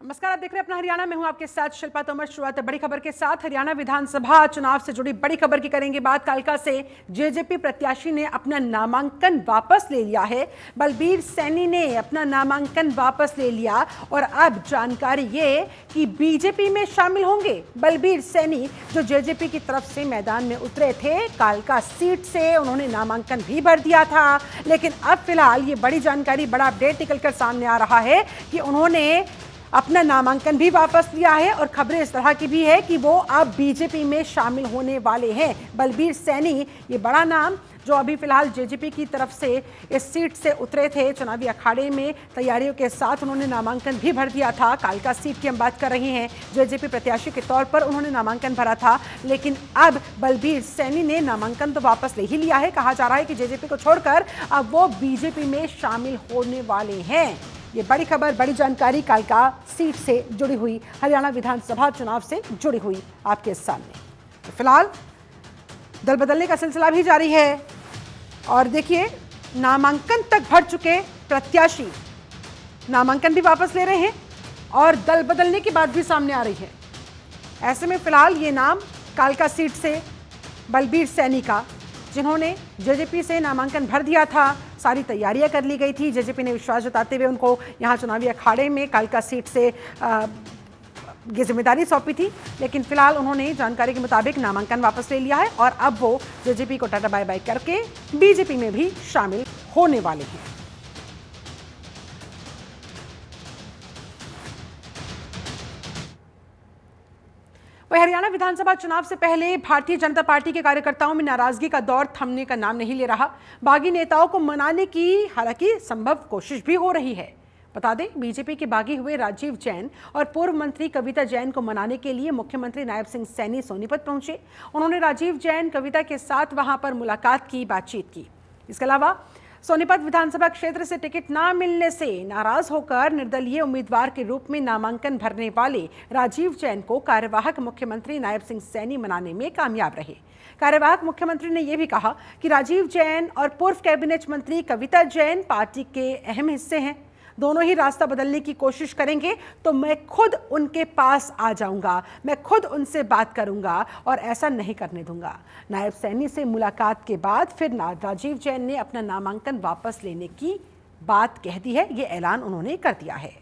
नमस्कार, आप देख रहे हैं अपना हरियाणा। मैं हूं आपके साथ शिल्पा तोमर। शुरुआत बड़ी खबर के साथ। हरियाणा विधानसभा चुनाव से जुड़ी बड़ी खबर की करेंगे बात। कालका से जेजेपी प्रत्याशी ने अपना नामांकन वापस ले लिया है। बलबीर सैनी ने अपना नामांकन वापस ले लिया और अब जानकारी ये कि बीजेपी में शामिल होंगे बलबीर सैनी, जो जेजेपी की तरफ से मैदान में उतरे थे। कालका सीट से उन्होंने नामांकन भी भर दिया था, लेकिन अब फिलहाल ये बड़ी जानकारी, बड़ा अपडेट निकलकर सामने आ रहा है कि उन्होंने अपना नामांकन भी वापस लिया है और खबरें इस तरह की भी है कि वो अब बीजेपी में शामिल होने वाले हैं। बलबीर सैनी, ये बड़ा नाम जो अभी फिलहाल जेजेपी की तरफ से इस सीट से उतरे थे, चुनावी अखाड़े में तैयारियों के साथ उन्होंने नामांकन भी भर दिया था। कालका सीट की हम बात कर रहे हैं। जेजेपी प्रत्याशी के तौर पर उन्होंने नामांकन भरा था, लेकिन अब बलबीर सैनी ने नामांकन तो वापस ले ही लिया है। कहा जा रहा है कि जेजेपी को छोड़कर अब वो बीजेपी में शामिल होने वाले हैं। ये बड़ी खबर, बड़ी जानकारी कालका सीट से जुड़ी हुई, हरियाणा विधानसभा चुनाव से जुड़ी हुई आपके सामने। तो फिलहाल दल बदलने का सिलसिला भी जारी है और देखिए, नामांकन तक भर चुके प्रत्याशी नामांकन भी वापस ले रहे हैं और दल बदलने की बात भी सामने आ रही है। ऐसे में फिलहाल ये नाम कालका सीट से बलबीर सैनी का, जिन्होंने जेजेपी से नामांकन भर दिया था, सारी तैयारियां कर ली गई थी। जेजेपी ने विश्वास जताते हुए उनको यहां चुनावी अखाड़े में कालका सीट से ये जिम्मेदारी सौंपी थी, लेकिन फिलहाल उन्होंने जानकारी के मुताबिक नामांकन वापस ले लिया है और अब वो जेजेपी को टाटा बाय बाय करके बीजेपी में भी शामिल होने वाले हैं। वही हरियाणा विधानसभा चुनाव से पहले भारतीय जनता पार्टी के कार्यकर्ताओं में नाराजगी का दौर थमने का नाम नहीं ले रहा। बागी नेताओं को मनाने की हालांकि संभव कोशिश भी हो रही है। बता दें, बीजेपी के बागी हुए राजीव जैन और पूर्व मंत्री कविता जैन को मनाने के लिए मुख्यमंत्री नायब सिंह सैनी सोनीपत पहुंचे। उन्होंने राजीव जैन, कविता के साथ वहां पर मुलाकात की, बातचीत की। इसके अलावा सोनीपत विधानसभा क्षेत्र से टिकट ना मिलने से नाराज होकर निर्दलीय उम्मीदवार के रूप में नामांकन भरने वाले राजीव जैन को कार्यवाहक मुख्यमंत्री नायब सिंह सैनी मनाने में कामयाब रहे। कार्यवाहक मुख्यमंत्री ने यह भी कहा कि राजीव जैन और पूर्व कैबिनेट मंत्री कविता जैन पार्टी के अहम हिस्से हैं। दोनों ही रास्ता बदलने की कोशिश करेंगे तो मैं खुद उनके पास आ जाऊंगा, मैं खुद उनसे बात करूंगा और ऐसा नहीं करने दूंगा। नायब सैनी से मुलाकात के बाद फिर राजीव जैन ने अपना नामांकन वापस लेने की बात कह दी है। ये ऐलान उन्होंने कर दिया है।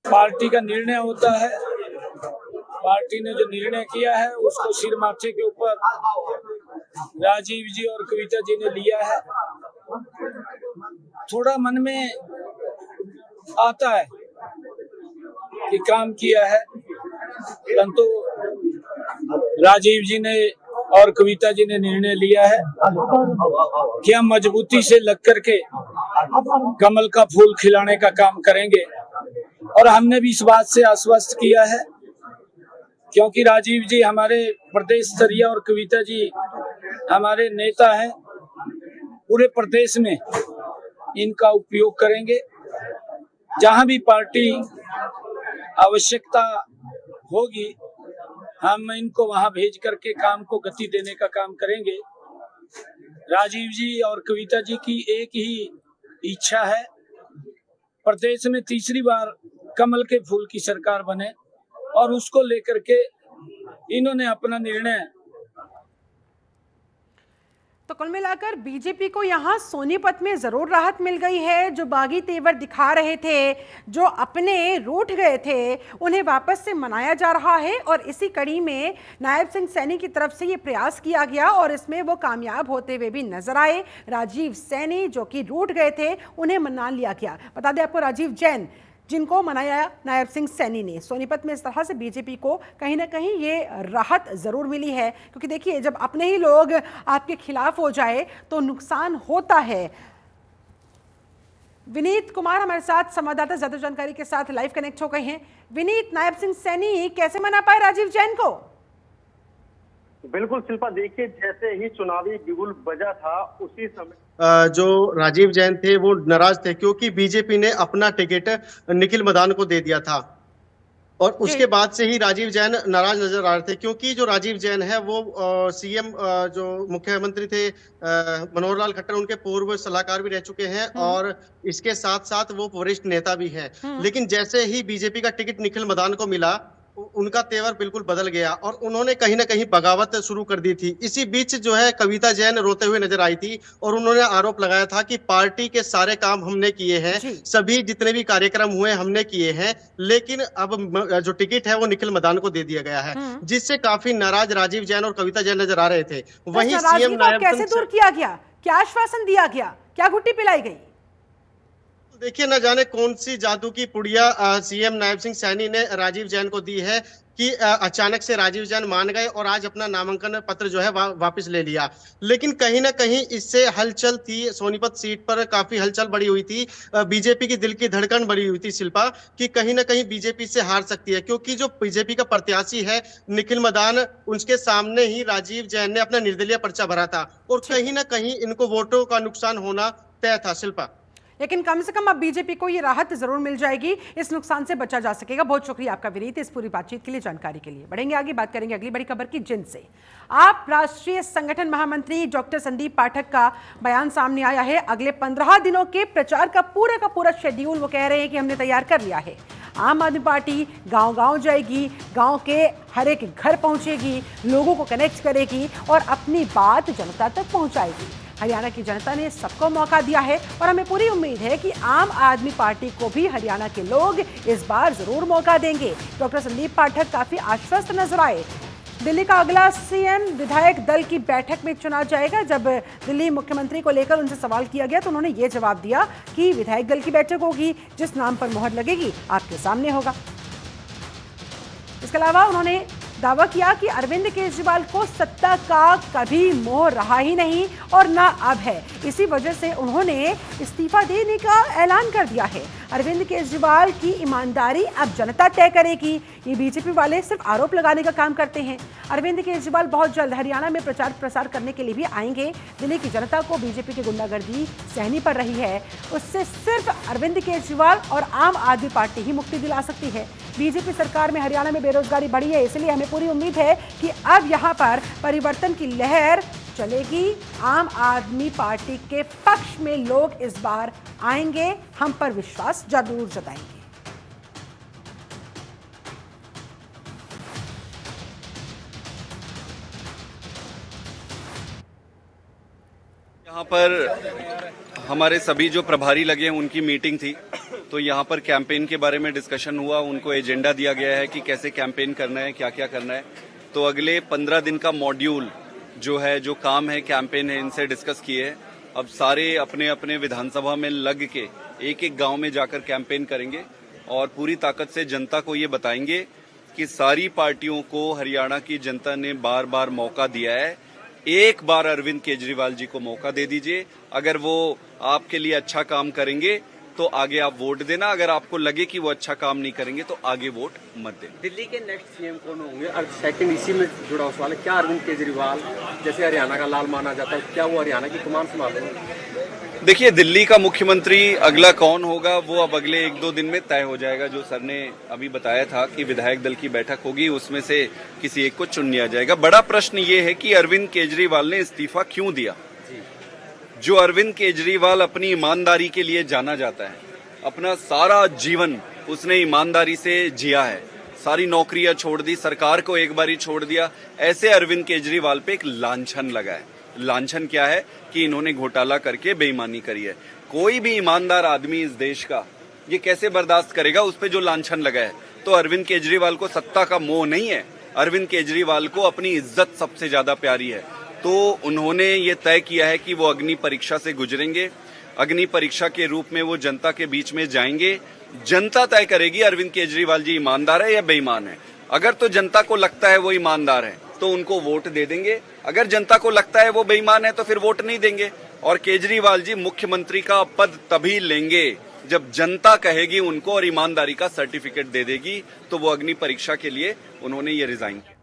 पार्टी का निर्णय होता है, पार्टी ने जो निर्णय किया है उसको सिर माथे के ऊपर राजीव जी और कविता जी ने लिया है। थोड़ा मन में आता है कि काम किया है, परंतु राजीव जी ने और कविता जी ने निर्णय लिया है कि हम मजबूती से लग करके कमल का फूल खिलाने का काम करेंगे। और हमने भी इस बात से आश्वस्त किया है, क्योंकि राजीव जी हमारे प्रदेश स्तरीय और कविता जी हमारे नेता हैं। पूरे प्रदेश में इनका उपयोग करेंगे। जहां भी पार्टी आवश्यकता होगी, हम इनको वहां भेज करके काम को गति देने का काम करेंगे। राजीव जी और कविता जी की एक ही इच्छा है, प्रदेश में तीसरी बार कमल के फूल की सरकार बने, और उसको लेकर के इन्होंने अपना निर्णय। तो कुल मिलाकर बीजेपी को यहां सोनीपत में जरूर राहत मिल गई है। जो बागी तेवर दिखा रहे थे, जो अपने रूठ गए थे, उन्हें वापस से मनाया जा रहा है और इसी कड़ी में नायब सिंह सैनी की तरफ से ये प्रयास किया गया और इसमें वो कामयाब होते हुए भी नजर आए। राजीव सैनी जो कि रूठ गए थे, उन्हें मना लिया गया। बता दें आपको, राजीव जैन जिनको मनाया नायब सिंह सैनी ने, सोनीपत में इस तरह से बीजेपी को कहीं ना कहीं ये राहत जरूर मिली है। क्योंकि देखिए, जब अपने ही लोग आपके खिलाफ हो जाए तो नुकसान होता है। विनीत कुमार हमारे साथ संवाददाता ज्यादा जानकारी के साथ लाइव कनेक्ट हो गए हैं। विनीत, नायब सिंह सैनी कैसे मना पाए राजीव जैन को? बिल्कुल शिल्पा, देखिए जैसे ही चुनावी बिगुल बजा था उसी समय जो राजीव जैन थे वो नाराज थे, क्योंकि बीजेपी ने अपना टिकट निखिल मदान को दे दिया था। और उसके बाद से ही राजीव जैन नाराज नजर आ रहे थे, क्योंकि जो राजीव जैन है वो सीएम जो मुख्यमंत्री थे मनोहर लाल खट्टर, उनके पूर्व सलाहकार भी रह चुके हैं और इसके साथ साथ वो वरिष्ठ नेता भी हैं। लेकिन जैसे ही बीजेपी का टिकट निखिल मदान को मिला, उनका तेवर बिल्कुल बदल गया और उन्होंने कहीं ना कहीं बगावत शुरू कर दी थी। इसी बीच जो है कविता जैन रोते हुए नजर आई थी और उन्होंने आरोप लगाया था कि पार्टी के सारे काम हमने किए हैं, जी। सभी जितने भी कार्यक्रम हुए हमने किए हैं, लेकिन अब जो टिकट है वो निखिल मदान को दे दिया गया है, जिससे काफी नाराज राजीव जैन और कविता जैन नजर आ रहे थे। तो इस वहीं नाराजगी सीएम को अब नायब कैसे दूर किया गया? क्या आश्वासन दिया गया? क्या घुट्टी पिलाई गई? देखिए, न जाने कौन सी जादू की पुड़िया सीएम नायब सिंह सैनी ने राजीव जैन को दी है कि अचानक से राजीव जैन मान गए और आज अपना नामांकन पत्र जो है वापस ले लिया। लेकिन कहीं ना कहीं इससे हलचल थी, सोनीपत सीट पर काफी हलचल बढ़ी हुई थी, बीजेपी की दिल की धड़कन बढ़ी हुई थी शिल्पा, कि कहीं ना कहीं बीजेपी से हार सकती है, क्योंकि जो बीजेपी का प्रत्याशी है निखिल मदान, उसके सामने ही राजीव जैन ने अपना निर्दलीय पर्चा भरा था और कहीं ना कहीं इनको वोटों का नुकसान होना तय था शिल्पा। लेकिन कम से कम अब बीजेपी को ये राहत जरूर मिल जाएगी, इस नुकसान से बचा जा सकेगा। बहुत शुक्रिया आपका विनीत, इस पूरी बातचीत के लिए, जानकारी के लिए। बढ़ेंगे आगे, बात करेंगे अगली बड़ी खबर की, जिन से आप राष्ट्रीय संगठन महामंत्री डॉक्टर संदीप पाठक का बयान सामने आया है। अगले 15 दिनों के प्रचार का पूरा शेड्यूल वो कह रहे हैं कि हमने तैयार कर लिया है। आम आदमी पार्टी गांव-गांव जाएगी, गांव के हर एक घर पहुंचेगी, लोगों को कनेक्ट करेगी और अपनी बात जनता तक पहुंचाएगी। हरियाणा की जनता ने सबको मौका दिया है और हमें पूरी उम्मीद है कि आम आदमी पार्टी को भी हरियाणा के लोग इस बार जरूर मौका देंगे। डॉक्टर संदीप पाठक काफी आश्वस्त नजर आए। दिल्ली का अगला सीएम विधायक दल की बैठक में चुना जाएगा। जब दिल्ली मुख्यमंत्री को लेकर उनसे सवाल किया गया तो उन्होंने ये जवाब दिया कि विधायक दल की बैठक होगी, जिस नाम पर मोहर लगेगी आपके सामने होगा। इसके अलावा उन्होंने दावा किया कि अरविंद केजरीवाल को सत्ता का कभी मोह रहा ही नहीं और ना अब है। इसी वजह से उन्होंने इस्तीफा देने का ऐलान कर दिया है। अरविंद केजरीवाल की ईमानदारी अब जनता तय करेगी। ये बीजेपी वाले सिर्फ आरोप लगाने का काम करते हैं। अरविंद केजरीवाल बहुत जल्द हरियाणा में प्रचार प्रसार करने के लिए भी आएंगे। दिल्ली की जनता को बीजेपी की गुंडागर्दी सहनी पड़ रही है, उससे सिर्फ अरविंद केजरीवाल और आम आदमी पार्टी ही मुक्ति दिला सकती है। बीजेपी सरकार में हरियाणा में बेरोजगारी बढ़ी है, इसलिए हमें पूरी उम्मीद है कि अब यहां पर परिवर्तन की लहर चलेगी। आम आदमी पार्टी के पक्ष में लोग इस बार आएंगे, हम पर विश्वास जरूर जताएंगे। यहाँ पर हमारे सभी जो प्रभारी लगे हैं उनकी मीटिंग थी, तो यहाँ पर कैंपेन के बारे में डिस्कशन हुआ। उनको एजेंडा दिया गया है कि कैसे कैंपेन करना है, क्या क्या करना है। तो अगले 15 दिन का मॉड्यूल जो है, जो काम है, कैंपेन है, इनसे डिस्कस किए हैं। अब सारे अपने अपने विधानसभा में लग के एक एक गांव में जाकर कैंपेन करेंगे और पूरी ताकत से जनता को ये बताएंगे कि सारी पार्टियों को हरियाणा की जनता ने बार बार मौका दिया है। एक बार अरविंद केजरीवाल जी को मौका दे दीजिए। अगर वो आपके लिए अच्छा काम करेंगे तो आगे आप वोट देना, अगर आपको लगे कि वो अच्छा काम नहीं करेंगे तो आगे वोट मत देना। दिल्ली के नेक्स्ट सीएम कौन होंगे? और सेकंड इसी में जुड़ा सवाल है, क्या अरविंद केजरीवाल जैसे हरियाणा का लाल माना जाता है, क्या वो हरियाणा की कमान संभालेंगे? देखिए, दिल्ली का मुख्यमंत्री अगला कौन होगा वो अब अगले 1-2 दिन में तय हो जाएगा। जो सर ने अभी बताया था कि विधायक दल की बैठक होगी, उसमें से किसी एक को चुन लिया जाएगा। बड़ा प्रश्न ये है कि अरविंद केजरीवाल ने इस्तीफा क्यों दिया। जो अरविंद केजरीवाल अपनी ईमानदारी के लिए जाना जाता है, अपना सारा जीवन उसने ईमानदारी से जिया है, सारी नौकरियां छोड़ दी, सरकार को एक बारी छोड़ दिया, ऐसे अरविंद केजरीवाल पे एक लांछन लगा है। लांछन क्या है कि इन्होंने घोटाला करके बेईमानी करी है। कोई भी ईमानदार आदमी इस देश का ये कैसे बर्दाश्त करेगा उस पे जो लांछन लगा है। तो अरविंद केजरीवाल को सत्ता का मोह नहीं है, अरविंद केजरीवाल को अपनी इज्जत सबसे ज्यादा प्यारी है। तो उन्होंने ये तय किया है कि वो अग्नि परीक्षा से गुजरेंगे। अग्नि परीक्षा के रूप में वो जनता के बीच में जाएंगे। जनता तय करेगी अरविंद केजरीवाल जी ईमानदार है या बेईमान है। अगर तो जनता को लगता है वो ईमानदार है तो उनको वोट दे देंगे, अगर जनता को लगता है वो बेईमान है तो फिर वोट नहीं देंगे। और केजरीवाल जी मुख्यमंत्री का पद तभी लेंगे जब जनता कहेगी उनको और ईमानदारी का सर्टिफिकेट दे देगी। तो वो अग्नि परीक्षा के लिए उन्होंने ये रिजाइन किया।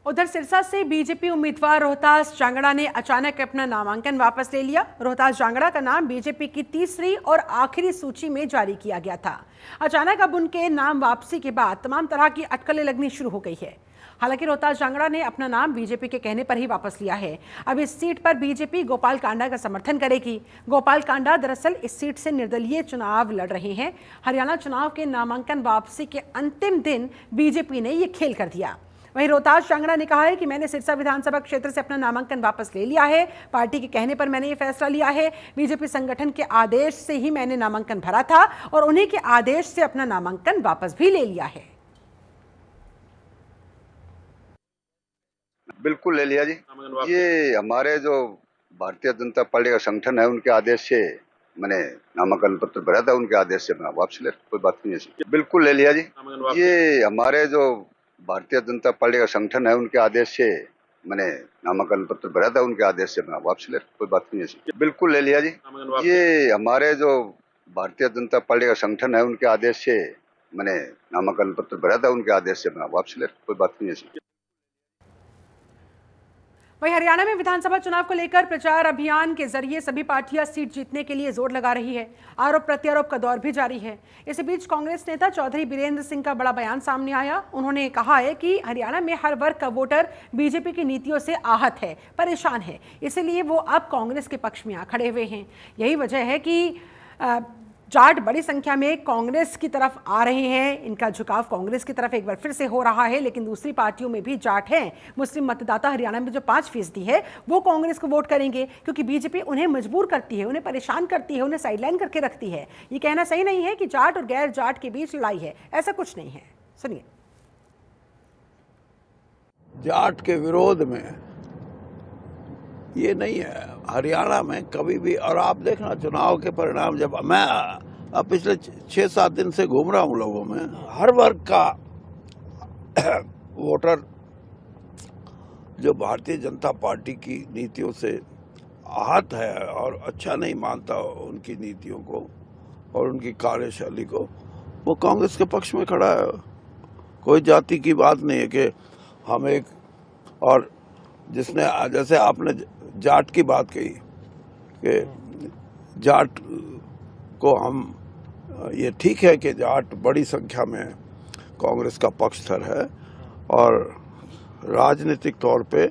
उधर सिरसा से बीजेपी उम्मीदवार रोहतास जांगड़ा ने अचानक अपना नामांकन वापस ले लिया। रोहतास जांगड़ा का नाम बीजेपी की तीसरी और आखिरी सूची में जारी किया गया था। अचानक अब उनके नाम वापसी के बाद तमाम तरह की अटकलें लगनी शुरू हो गई है। हालांकि रोहतास जांगड़ा ने अपना नाम बीजेपी के कहने पर ही वापस लिया है। अब इस सीट पर बीजेपी गोपाल कांडा का समर्थन करेगी। गोपाल कांडा दरअसल इस सीट से निर्दलीय चुनाव लड़ रहे हैं। हरियाणा चुनाव के नामांकन वापसी के अंतिम दिन बीजेपी ने ये खेल कर दिया। वहीं रोहतास जांगड़ा ने कहा है कि मैंने सिरसा विधानसभा क्षेत्र से अपना नामांकन वापस ले लिया है। पार्टी के कहने पर मैंने ये फैसला लिया है। बीजेपी संगठन के आदेश से ही मैंने नामांकन भरा था और उन्हीं के आदेश से अपना नामांकन वापस भी ले लिया है। बिल्कुल ले लिया जी। ये हमारे जो भारतीय जनता पार्टी का संगठन है उनके आदेश से मैंने नामांकन पत्र भरा था, उनके आदेश से मैं वापस ले, कोई बात नहीं है। बिल्कुल ले लिया जी। ये हमारे जो भारतीय जनता पार्टी का संगठन है उनके आदेश से मैंने नामांकन पत्र भरा था, उनके आदेश से मैं वापस ले, कोई बात नहीं है। बिल्कुल ले लिया जी। ये हमारे जो भारतीय जनता पार्टी का संगठन है उनके आदेश से मैंने नामांकन पत्र भरा था, उनके आदेश से मैं वापस ले, कोई बात नहीं है। वहीं हरियाणा में विधानसभा चुनाव को लेकर प्रचार अभियान के जरिए सभी पार्टियां सीट जीतने के लिए जोर लगा रही है। आरोप प्रत्यारोप का दौर भी जारी है। इसी बीच कांग्रेस नेता चौधरी बीरेंद्र सिंह का बड़ा बयान सामने आया। उन्होंने कहा है कि हरियाणा में हर वर्ग का वोटर बीजेपी की नीतियों से आहत है, परेशान है, इसलिए वो अब कांग्रेस के पक्ष में आ खड़े हुए हैं। यही वजह है कि जाट बड़ी संख्या में कांग्रेस की तरफ आ रहे हैं। इनका झुकाव कांग्रेस की तरफ एक बार फिर से हो रहा है। लेकिन दूसरी पार्टियों में भी जाट हैं। मुस्लिम मतदाता हरियाणा में जो 5% है वो कांग्रेस को वोट करेंगे, क्योंकि बीजेपी उन्हें मजबूर करती है, उन्हें परेशान करती है, उन्हें साइडलाइन करके रखती है। ये कहना सही नहीं है कि जाट और गैर जाट के बीच लड़ाई है, ऐसा कुछ नहीं है। सुनिए। जाट के विरोध में ये नहीं है हरियाणा में कभी भी। और आप देखना चुनाव के परिणाम, जब मैं अब पिछले 6-7 दिन से घूम रहा हूँ लोगों में, हर वर्ग का वोटर जो भारतीय जनता पार्टी की नीतियों से आहत है और अच्छा नहीं मानता उनकी नीतियों को और उनकी कार्यशैली को, वो कांग्रेस के पक्ष में खड़ा है। कोई जाति की बात नहीं है कि हम एक, और जिसने, जैसे आपने जाट की बात कही कि जाट को हम, ये ठीक है कि जाट बड़ी संख्या में कांग्रेस का पक्षधर है और राजनीतिक तौर पे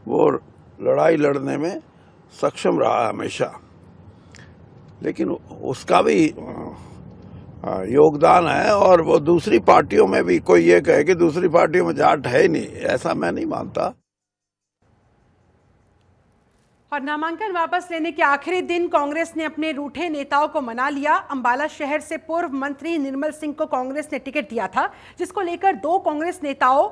वो लड़ाई लड़ने में सक्षम रहा है हमेशा, लेकिन उसका भी योगदान है। और वो दूसरी पार्टियों में भी, कोई ये कहे कि दूसरी पार्टियों में जाट है ही नहीं, ऐसा मैं नहीं मानता। और नामांकन वापस लेने के आखिरी दिन कांग्रेस ने अपने रूठे नेताओं को मना लिया। अंबाला शहर से पूर्व मंत्री निर्मल सिंह को कांग्रेस ने टिकट दिया था, जिसको लेकर 2 कांग्रेस नेताओं,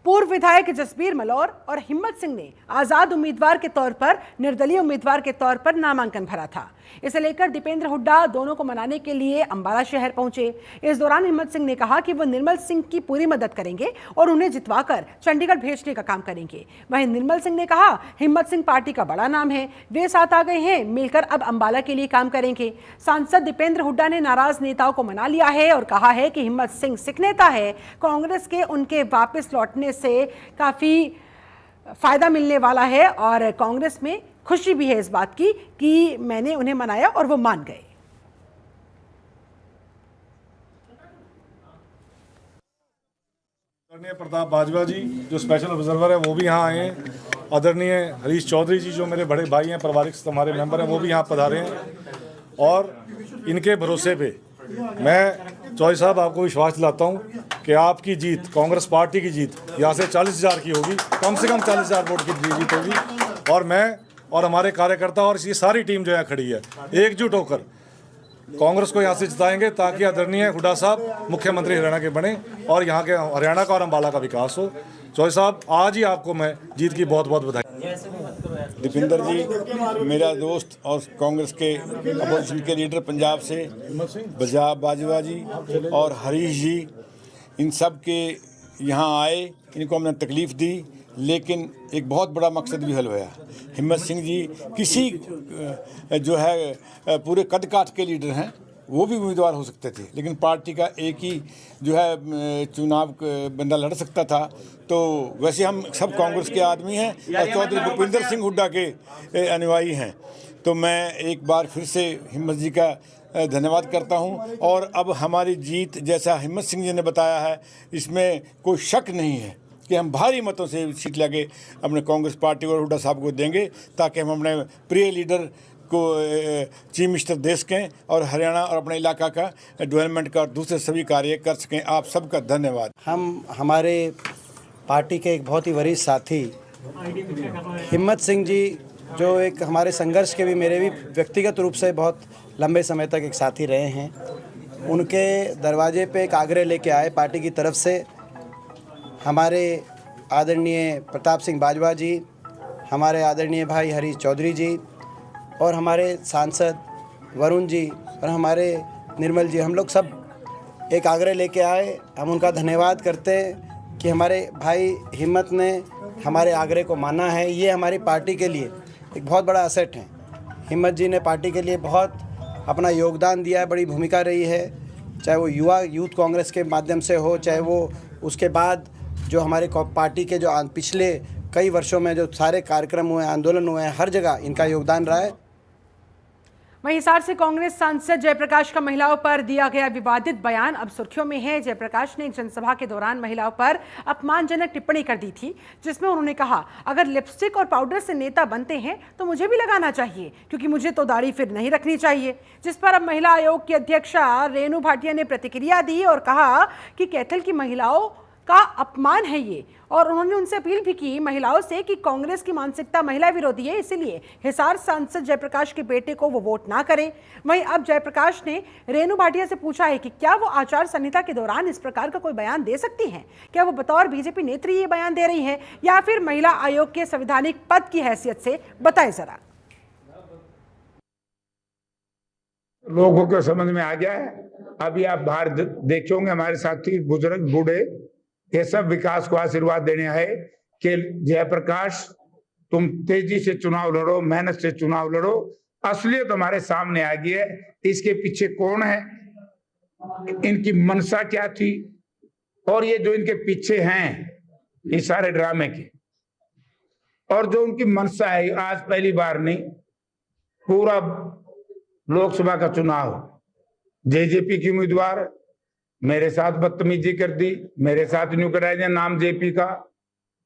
पूर्व विधायक जसबीर मलौर और हिम्मत सिंह ने आजाद उम्मीदवार के तौर पर, निर्दलीय उम्मीदवार के तौर पर नामांकन भरा था। इसे लेकर दीपेंद्र हुड्डा दोनों को मनाने के लिए अंबाला शहर पहुंचे। इस दौरान हिम्मत सिंह ने कहा कि वो निर्मल सिंह की पूरी मदद करेंगे और उन्हें जितवाकर चंडीगढ़ भेजने का काम करेंगे। वहीं निर्मल सिंह ने कहा, हिम्मत सिंह पार्टी का बड़ा नाम है, वे साथ आ गए हैं, मिलकर अब अंबाला के लिए काम करेंगे। सांसद दीपेंद्र हुड्डा ने नाराज नेताओं को मना लिया है और कहा है कि हिम्मत सिंह सिख नेता है, कांग्रेस के उनके वापस लौटने से काफी फायदा मिलने वाला है और कांग्रेस में खुशी भी है इस बात की कि मैंने उन्हें मनाया और वो मान गए। आदरणीय प्रताप बाजवा जी जो स्पेशल ऑब्जर्वर है वो भी यहाँ आए हैं। आदरणीय हरीश चौधरी जी जो मेरे बड़े भाई हैं, पारिवारिक हमारे मेंबर हैं, वो भी यहाँ पधारे हैं। और इनके भरोसे पे मैं चौधरी साहब आपको विश्वास दिलाता हूँ कि आपकी जीत, कांग्रेस पार्टी की जीत यहाँ से 40,000 की होगी, कम से कम 40,000 वोट की जीत होगी। और मैं और हमारे कार्यकर्ता और ये सारी टीम जो है खड़ी है, एकजुट होकर कांग्रेस को यहाँ से जिताएंगे ताकि आदरणीय हुड्डा साहब मुख्यमंत्री हरियाणा के बने और यहाँ के हरियाणा का और अम्बाला का विकास हो। चौधरी साहब आज ही आपको मैं जीत की बहुत बहुत बधाई। दीपेंद्र जी मेरा दोस्त और कांग्रेस के अपोजिशन के लीडर पंजाब से प्रताप बाजवा जी और हरीश जी, इन सब के यहाँ आए, इनको हमने तकलीफ़ दी, लेकिन एक बहुत बड़ा मकसद भी हल हुआ। हिम्मत सिंह जी किसी जो है पूरे कद काठ के लीडर हैं वो भी उम्मीदवार हो सकते थे, लेकिन पार्टी का एक ही जो है चुनाव बंदा लड़ सकता था। तो वैसे हम सब कांग्रेस के आदमी हैं और चौधरी भूपिंदर सिंह हुड्डा के अनुयायी हैं। तो मैं एक बार फिर से हिम्मत जी का धन्यवाद करता हूं। और अब हमारी जीत, जैसा हिम्मत सिंह जी ने बताया है, इसमें कोई शक नहीं है कि हम भारी मतों से सीट लगे अपने कांग्रेस पार्टी और हुड्डा साहब को देंगे, ताकि हम अपने प्रिय लीडर को चीफ मिनिस्टर दे सकें और हरियाणा और अपने इलाका का डेवलपमेंट का और दूसरे सभी कार्य कर सकें। आप सबका धन्यवाद। हम हमारे पार्टी के एक बहुत ही वरिष्ठ साथी हिम्मत सिंह जी, जो एक हमारे संघर्ष के भी, मेरे भी व्यक्तिगत रूप से बहुत लंबे समय तक एक साथी रहे हैं, उनके दरवाजे पे एक आग्रह लेके आए पार्टी की तरफ से। हमारे आदरणीय प्रताप सिंह बाजवा जी, हमारे आदरणीय भाई हरीश चौधरी जी और हमारे सांसद वरुण जी और हमारे निर्मल जी, हम लोग सब एक आग्रह लेके आए। हम उनका धन्यवाद करते हैं कि हमारे भाई हिम्मत ने हमारे आग्रह को माना है। ये हमारी पार्टी के लिए एक बहुत बड़ा असेट है। हिम्मत जी ने पार्टी के लिए बहुत अपना योगदान दिया है, बड़ी भूमिका रही है, चाहे वो यूथ कांग्रेस के माध्यम से हो, चाहे वो उसके बाद जो हमारे पार्टी के जो पिछले कई वर्षों में जो सारे कार्यक्रम हुए, आंदोलन हुए हैं, हर जगह इनका योगदान रहा है। वहीं हिसार से कांग्रेस सांसद जयप्रकाश का महिलाओं पर दिया गया विवादित बयान अब सुर्खियों में है। जयप्रकाश ने एक जनसभा के दौरान महिलाओं पर अपमानजनक टिप्पणी कर दी थी, जिसमें उन्होंने कहा, अगर लिपस्टिक और पाउडर से नेता बनते हैं तो मुझे भी लगाना चाहिए, क्योंकि मुझे तो दाढ़ी फिर नहीं रखनी चाहिए। जिस पर अब महिला आयोग की अध्यक्षा रेणु भाटिया ने प्रतिक्रिया दी और कहा कि कैथल की महिलाओं का अपमान है ये, और उन्होंने उनसे अपील भी की महिलाओं से कि कांग्रेस की मानसिकता महिला विरोधी है, इसलिए हिसार सांसद जयप्रकाश के बेटे को वो वोट ना करें। वहीं अब जयप्रकाश ने रेणु भाटिया से पूछा है कि क्या वो आचार संहिता के दौरान इस प्रकार का कोई बयान दे सकती हैं, क्या वो बतौर बीजेपी नेत्री ये बयान दे रही हैं या फिर महिला आयोग के संवैधानिक पद की हैसियत से, बताएं जरा। लोगों को समझ में आ गया है। अभी आप बाहर देखे होंगे हमारे साथी बुजुर्ग बूढ़े, ये सब विकास को आशीर्वाद देने आए कि जयप्रकाश तुम तेजी से चुनाव लड़ो, मेहनत से चुनाव लड़ो। असलियत हमारे सामने आ गई है, इसके पीछे कौन है, इनकी मनसा क्या थी, और ये जो इनके पीछे हैं इस सारे ड्रामे के, और जो उनकी मनसा है, आज पहली बार नहीं, पूरा लोकसभा का चुनाव जेजेपी की उम्मीदवार मेरे साथ बदतमीजी कर दी, मेरे साथ न्यू कराया नाम जेपी का,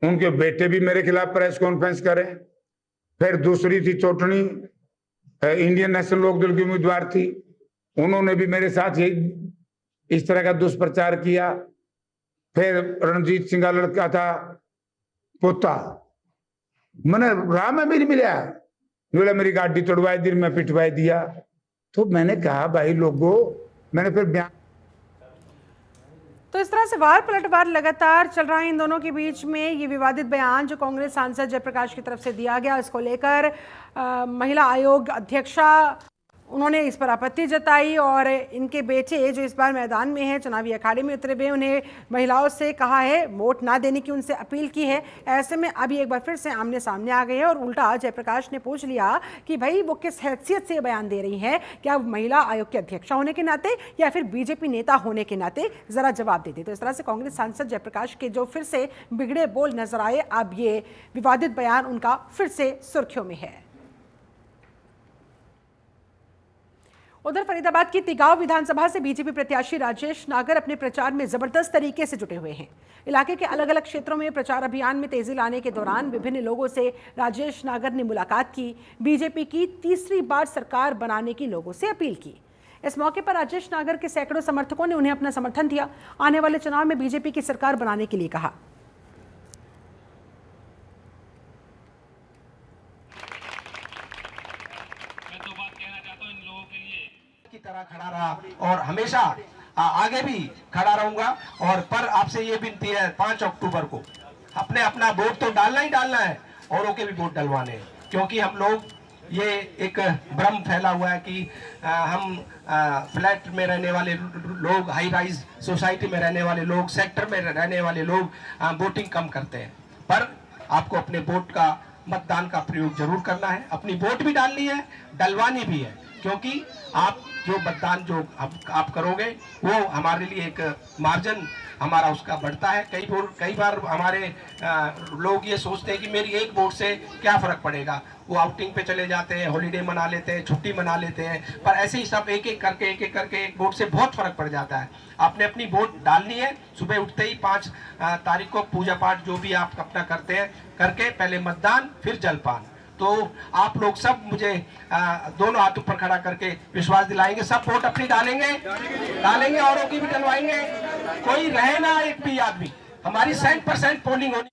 उनके बेटे भी मेरे खिलाफ प्रेस कॉन्फ्रेंस करें। फिर दूसरी थी चोटनी, इंडियन नेशनल लोकदल की उम्मीदवार थी, उन्होंने भी मेरे साथ यही इस तरह का दुष्प्रचार किया। फिर रणजीत सिंह का लड़का था पोता, मैंने राह में भी नहीं मिला, बोला मेरी गाड़ी तोड़वाई दी, मैं पिटवाई दिया। तो मैंने कहा भाई लोगों, मैंने फिर बयान। तो इस तरह से वार पलटवार लगातार चल रहा है इन दोनों के बीच में। ये विवादित बयान जो कांग्रेस सांसद जयप्रकाश की तरफ से दिया गया, इसको लेकर महिला आयोग अध्यक्षा उन्होंने इस पर आपत्ति जताई और इनके बेटे जो इस बार मैदान में है, चुनावी अखाड़े में उतरे हुए, उन्हें महिलाओं से कहा है वोट ना देने की उनसे अपील की है। ऐसे में अभी एक बार फिर से आमने सामने आ गए हैं और उल्टा जयप्रकाश ने पूछ लिया कि भाई वो किस हैसियत से बयान दे रही हैं, क्या महिला आयोग की अध्यक्षा होने के नाते या फिर बीजेपी नेता होने के नाते, जरा जवाब दे दी। तो इस तरह से कांग्रेस सांसद जयप्रकाश के जो फिर से बिगड़े बोल नजर आए, अब ये विवादित बयान उनका फिर से सुर्खियों में है। उधर फरीदाबाद की तिगांव विधानसभा से बीजेपी प्रत्याशी राजेश नागर अपने प्रचार में जबरदस्त तरीके से जुटे हुए हैं। इलाके के अलग अलग क्षेत्रों में प्रचार अभियान में तेजी लाने के दौरान विभिन्न लोगों से राजेश नागर ने मुलाकात की, बीजेपी की तीसरी बार सरकार बनाने की लोगों से अपील की। इस मौके पर राजेश नागर के सैकड़ों समर्थकों ने उन्हें अपना समर्थन दिया, आने वाले चुनाव में बीजेपी की सरकार बनाने के लिए कहा। तरह खड़ा रहा और हमेशा आगे भी खड़ा रहूंगा। और पर आपसे ये विनती है, 5 अक्टूबर को अपने अपना वोट तो डालना ही डालना है, औरों के भी वोट डलवाने हैं, क्योंकि हम लोग ये एक भ्रम फैला हुआ है कि हम फ्लैट में रहने वाले लोग, हाई राइज सोसाइटी में रहने वाले लोग, सेक्टर में रहने वाले लोग वोटिंग कम करते हैं। पर आपको अपने वोट का, मतदान का प्रयोग जरूर करना है, अपनी वोट भी डालनी है, डलवानी भी है। क्योंकि आप जो मतदान जो आप करोगे वो हमारे लिए एक मार्जिन हमारा उसका बढ़ता है। कई बार हमारे लोग ये सोचते हैं कि मेरी एक वोट से क्या फर्क पड़ेगा, वो आउटिंग पे चले जाते हैं, हॉलीडे मना लेते हैं, छुट्टी मना लेते हैं, पर ऐसे ही सब एक एक करके एक वोट से बहुत फर्क पड़ जाता है। आपने अपनी वोट डालनी है, सुबह उठते ही 5 तारीख को पूजा पाठ जो भी आप अपना करते हैं करके पहले मतदान फिर जलपान। तो आप लोग सब मुझे दोनों हाथ ऊपर खड़ा करके विश्वास दिलाएंगे, सब वोट अपनी डालेंगे औरों की भी डलवाएंगे, कोई रहे ना एक भी आदमी, हमारी 100% पोलिंग होनी।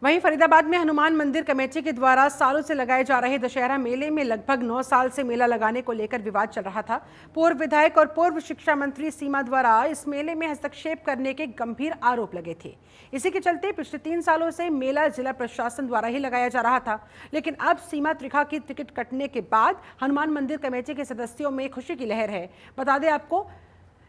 वहीं फरीदाबाद में हनुमान मंदिर कमेटी के द्वारा सालों से लगाए जा रहे दशहरा मेले में लगभग 9 साल से मेला लगाने को लेकर विवाद चल रहा था। पूर्व विधायक और पूर्व शिक्षा मंत्री सीमा द्वारा इस मेले में हस्तक्षेप करने के गंभीर आरोप लगे थे। इसी के चलते पिछले 3 सालों से मेला जिला प्रशासन द्वारा ही लगाया जा रहा था, लेकिन अब सीमा त्रिखा की टिकट कटने के बाद हनुमान मंदिर कमेटी के सदस्यों में खुशी की लहर है। बता दें आपको,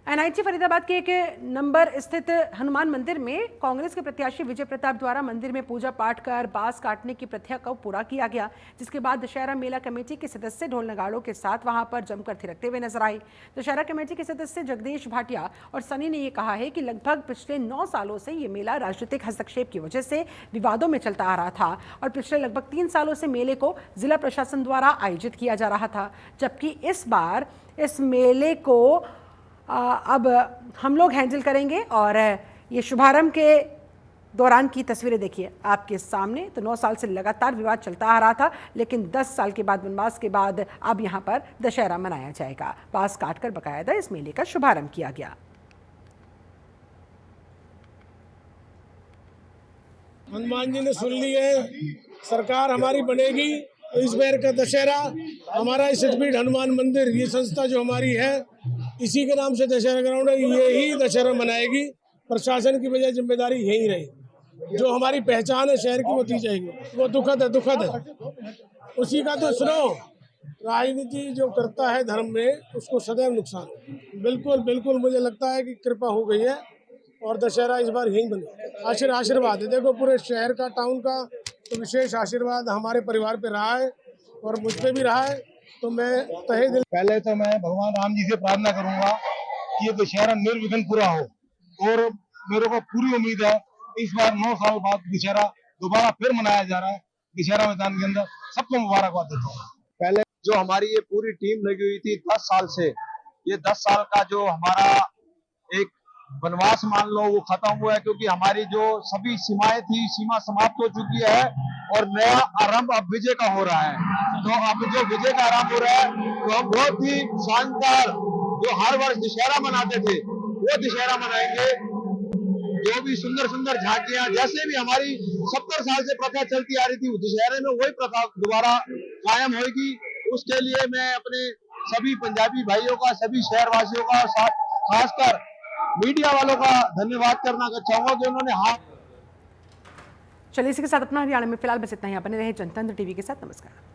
एनआईटी फरीदाबाद के 1 नंबर स्थित हनुमान मंदिर में कांग्रेस के प्रत्याशी विजय प्रताप द्वारा मंदिर में पूजा पाठ कर बांस काटने की प्रथा को पूरा किया गया, जिसके बाद दशहरा मेला कमेटी के सदस्य ढोल नगाड़ों के साथ वहां पर जमकर थिरकते हुए नजर आए। दशहरा कमेटी के सदस्य जगदीश भाटिया और सनी ने ये कहा है कि लगभग पिछले 9 सालों से ये मेला राजनीतिक हस्तक्षेप की वजह से विवादों में चलता आ रहा था और पिछले लगभग 3 सालों से मेले को जिला प्रशासन द्वारा आयोजित किया जा रहा था, जबकि इस बार इस मेले को अब हम लोग हैंडल करेंगे। और ये शुभारंभ के दौरान की तस्वीरें देखिए आपके सामने। तो 9 साल से लगातार विवाद चलता आ रहा था, लेकिन 10 साल के बाद वनवास के बाद अब यहाँ पर दशहरा मनाया जाएगा। बांस काटकर बकायदा इस मेले का शुभारंभ किया गया। हनुमान जी ने सुन ली है, सरकार हमारी बनेगी तो इस बार का दशहरा हमारा सिद्धपीठ हनुमान मंदिर, ये संस्था जो हमारी है इसी के नाम से दशहरा ग्राउंड है, ये ही दशहरा मनाएगी। प्रशासन की वजह जिम्मेदारी यही रही, जो हमारी पहचान है शहर की वो दी जाएगी। वो दुखद है। उसी का तो सुनो, राजनीति जो करता है धर्म में उसको सदैव नुकसान। बिल्कुल मुझे लगता है कि कृपा हो गई है और दशहरा इस बार यहीं बने। आशीर्वाद है, देखो पूरे शहर का, टाउन का तो विशेष आशीर्वाद हमारे परिवार पे रहा है और मुझ पे भी रहा है। तो मैं तहे दिल पहले तो मैं भगवान राम जी से प्रार्थना करूंगा कि ये दशहरा निर्विघ्न पूरा हो, और मेरे को पूरी उम्मीद है इस बार 9 साल बाद दशहरा दोबारा फिर मनाया जा रहा है। दशहरा मैदान के अंदर सबको मुबारकबाद देता हूँ। पहले जो हमारी ये पूरी टीम लगी हुई थी 10 साल से, ये 10 साल का जो हमारा एक वनवास मान लो वो खत्म हुआ है, क्योंकि हमारी जो सभी सीमाएं थी, सीमा समाप्त हो चुकी है और नया आरंभ अब विजय का हो रहा है। तो अब जो विजय का आरंभ हो रहा है तो हम बहुत ही शानदार, जो हर वर्ष दशहरा मनाते थे वो दशहरा मनाएंगे। जो भी सुंदर झांकियां, जैसे भी हमारी 70 साल से प्रथा चलती आ रही थी, दशहरे में वही प्रथा दोबारा कायम होगी। उसके लिए मैं अपने सभी पंजाबी भाइयों का, सभी शहरवासियों का, खासकर मीडिया वालों का धन्यवाद करना चाहूंगा कि उन्होंने हाथ। चलिए इसी के साथ अपना हरियाणा में फिलहाल बस इतना ही। बने रहे जनतंत्र टीवी के साथ। नमस्कार।